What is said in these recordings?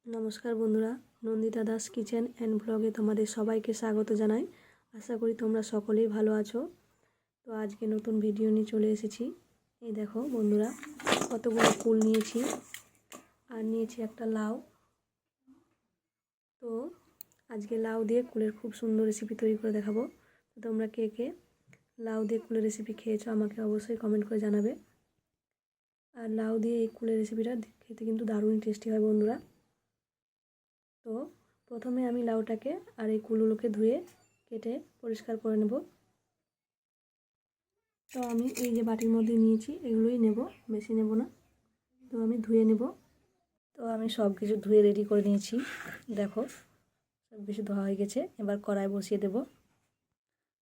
নমস্কার বন্ধুরা, Nandita Das kitchen and ব্লগে তোমাদের সবাইকে স্বাগত জানাই। আশা করি তোমরা সকলেই ভালো আছো। তো আজকে নতুন ভিডিও নিয়ে চলে এসেছি। এই দেখো বন্ধুরা, কতগুলো কুল নিয়েছি আর নিয়েছি একটা লাউ। তো আজকে লাউ দিয়ে কুলের খুব সুন্দর রেসিপি তৈরি করে দেখাবো। তো তোমরা কে কে লাউ দিয়ে কুলের রেসিপি খেয়েছো আমাকে অবশ্যই কমেন্ট করে জানাবে। আর লাউ দিয়ে এই কুলের রেসিপিটা খেতে কিন্তু দারুণ টেস্টি হয় বন্ধুরা। তো প্রথমে আমি লাউটাকে আর এই কুলগুলোকে ধুয়ে কেটে পরিষ্কার করে নেব। তো আমি এই যে বাটির মধ্যে নিয়েছি এগুলোই নেব, বেশি নেব না। তো আমি ধুয়ে নেব। তো আমি সব কিছু ধুয়ে রেডি করে নিয়েছি। দেখো সব কিছু ধোয়া হয়ে গেছে। এবার কড়াই বসিয়ে দেব।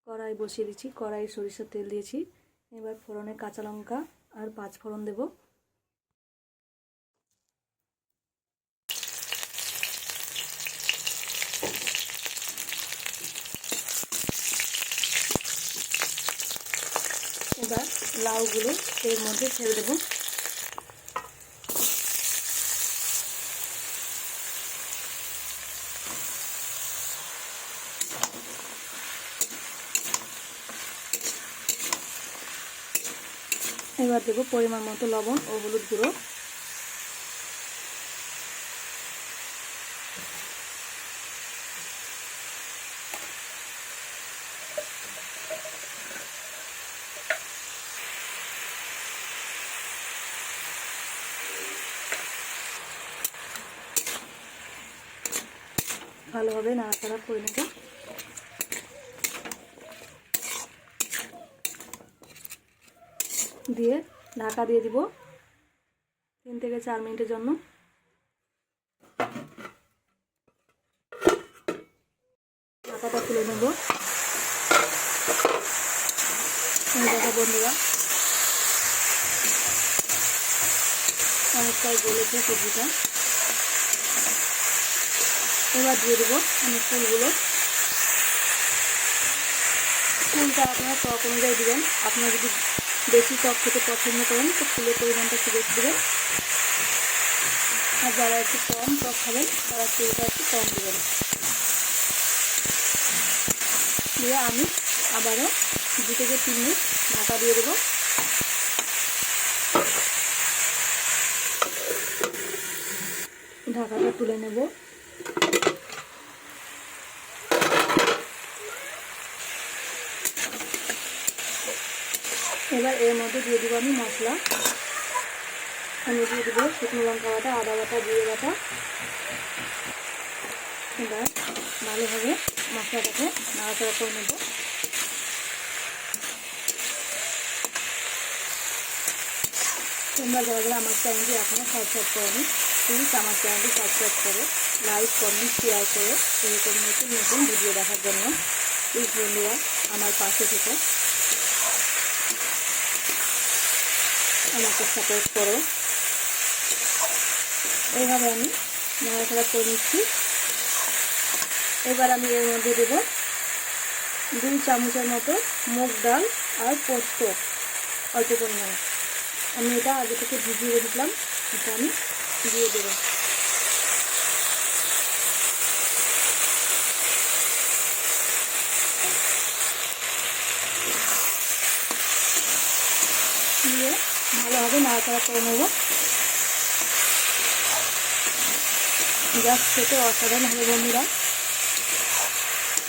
কড়াই বসিয়ে দিচ্ছি। কড়াই সরিষার তেল দিয়েছি। এবার ফোড়নে কাঁচা লঙ্কা আর 5 ফোড়ন দেব। এবার লাউগুলো এর মধ্যে ছেড়ে দেবো। এবার দেবো পরিমাণ মতো লবণ ও হলুদ গুঁড়ো। ভালোভাবে নাড়াচাড়া করে নেব। দিয়ে ঢাকা দিয়ে দিব 3 থেকে 4 মিনিটের জন্য। ঢাকাটা তুলে নেব। দেখো বন্ধুরা, অনেকটাই গলেছে সবজিটা। এবার দিয়ে দেবো আমি ফুলগুলো। ফুলটা আপনারা টক অনুযায়ী দেবেন। আপনারা যদি বেশি টক খেতে পছন্দ করেন তো ফুলের পরিমাণটা একটু বেশি দেবেন, আর যারা একটু কম টক খাবেন তারা ফুলটা একটু কম দেবেন। দিয়ে আমি আবারও 2 থেকে 3 মিনিট ঢাকা দিয়ে দেবো। ঢাকাটা তুলে নেব। এবার এর মধ্যে দিয়ে দেবো আমি মশলা। আমি দিয়ে দেবো শুকনো লঙ্কা বাটা, আদা বাটা, জিরে বাটা। এবার ভালোভাবে মশলাটাকে নাড়াচাড়া করে নেব। তোমরা যারা যারা আমার চ্যানেলটি এখনও সাবস্ক্রাইব করোনি প্লিজ আমার চ্যানেলটি সাবস্ক্রাইব করো, লাইক কমেন্ট শেয়ার করো। এরকম নতুন নতুন ভিডিও দেখার জন্য প্লিজ বন্ধুরা আমার পাশে থেকে আমাকে সাপোর্ট করো। এইভাবে আমি নাড়াচাড়া করে নিচ্ছি। এবার আমি এর মধ্যে দেবো 2 চামচের মতো মুগ ডাল আর পোস্ত অল্প পরিমাণে। আমি এটা আগে থেকে ভিজিয়ে রেখেছিলাম, এটা আমি দিয়ে দেবো। দিয়ে ভালোভাবে নাড়াচাড়া করে নেব। জাস্ট খেতে অসাধারণ হবে বন্ধুরা।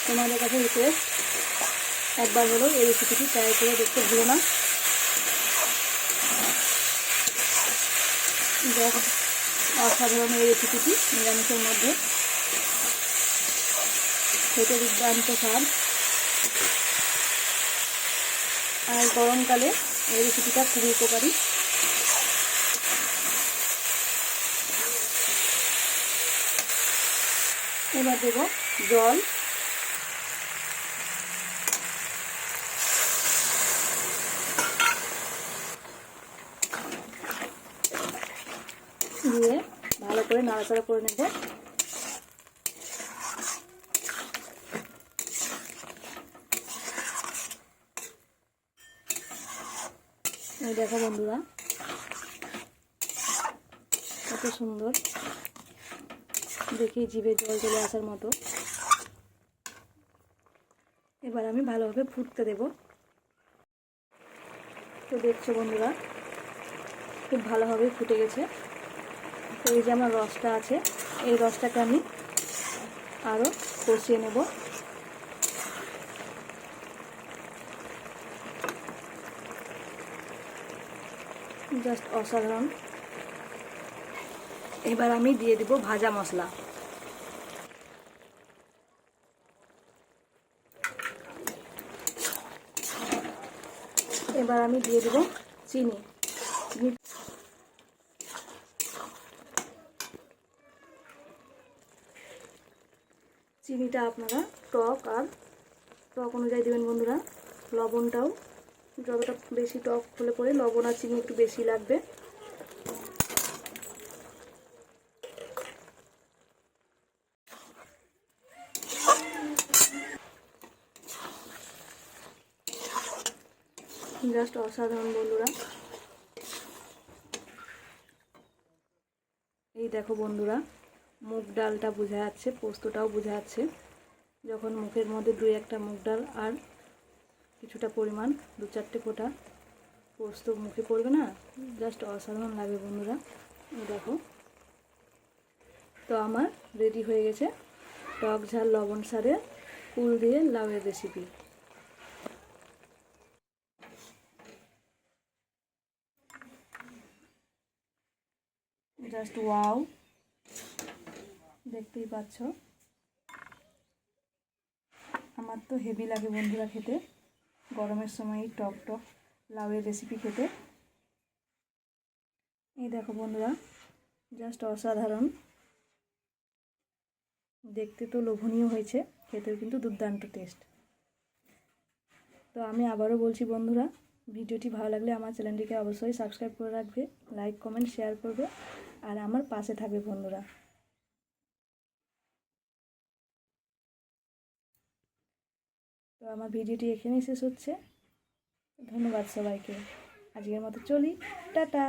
তোমাদের কাছে রিকোয়েস্ট, একবার হলেও এই রেসিপিটি ট্রাই করে দেখতে ভুলো না। অসাধারণ এই রেসিপিটি নিরামিষের মধ্যে খেতে দুর্দান্ত স্বাদ। আর গরমকালে এই রেসিপিটা খুবই উপকারী। এবার দেব জল। দিয়ে ভালো করে নাড়াচাড়া করে নেব। এই দেখো বন্ধুরা কত সুন্দর দেখি জিভে জল চলে আসার মতো। এবার আমি ভালোভাবে ফুটতে দেব। তো দেখছো বন্ধুরা, খুব ভালোভাবে ফুটে গেছে। তো এই যে আমার রসটা আছে, এই রসটাকে আমি আরও কষিয়ে নেব। জাস্ট অসাধারণ। এবার আমি দিয়ে দিব ভাজা মশলা। এবার আমি দিয়ে দেব চিনি। চিনিটা আপনারা টক অনুযায়ী দেবেন বন্ধুরা। লবণটাও যতটা বেশি টক হলে পরে লবণ আর চিনি একটু বেশি লাগবে। জাস্ট অসাধারণ বন্ধুরা। এই দেখো বন্ধুরা, মুগ ডালটা বোঝা যাচ্ছে, পোস্তটাও বোঝা যাচ্ছে। যখন মুখের মধ্যে 2-1টা মুগ ডাল আর কিছুটা পরিমাণ 2-4টে ফোঁটা পোস্ত মুখে পড়বে না, জাস্ট অসাধারণ লাগবে বন্ধুরা। এই দেখো, তো আমার রেডি হয়ে গেছে টক ঝাল লবণ সারে কুল দিয়ে লাউয়ের রেসিপি। জাস্ট ওয়াও, দেখতেই পাচ্ছ। আমার তো হেভি লাগে বন্ধুরা খেতে, গরমের সময় টক টক লাউয়ের রেসিপি খেতে। এই দেখো বন্ধুরা, জাস্ট অসাধারণ। দেখতে তো লোভনীয় হয়েছে, খেতেও কিন্তু দুর্দান্ত টেস্ট। তো আমি আবারও বলছি বন্ধুরা, ভিডিওটি ভালো লাগলে আমার চ্যানেলটিকে অবশ্যই সাবস্ক্রাইব করে রাখবে, লাইক কমেন্ট শেয়ার করবে আর আমার পাশে থাকবে বন্ধুরা। তো আমার ভিডিওটি এখানেই শেষ হচ্ছে। ধন্যবাদ সবাইকে। আজকের মতো চলি, টাটা।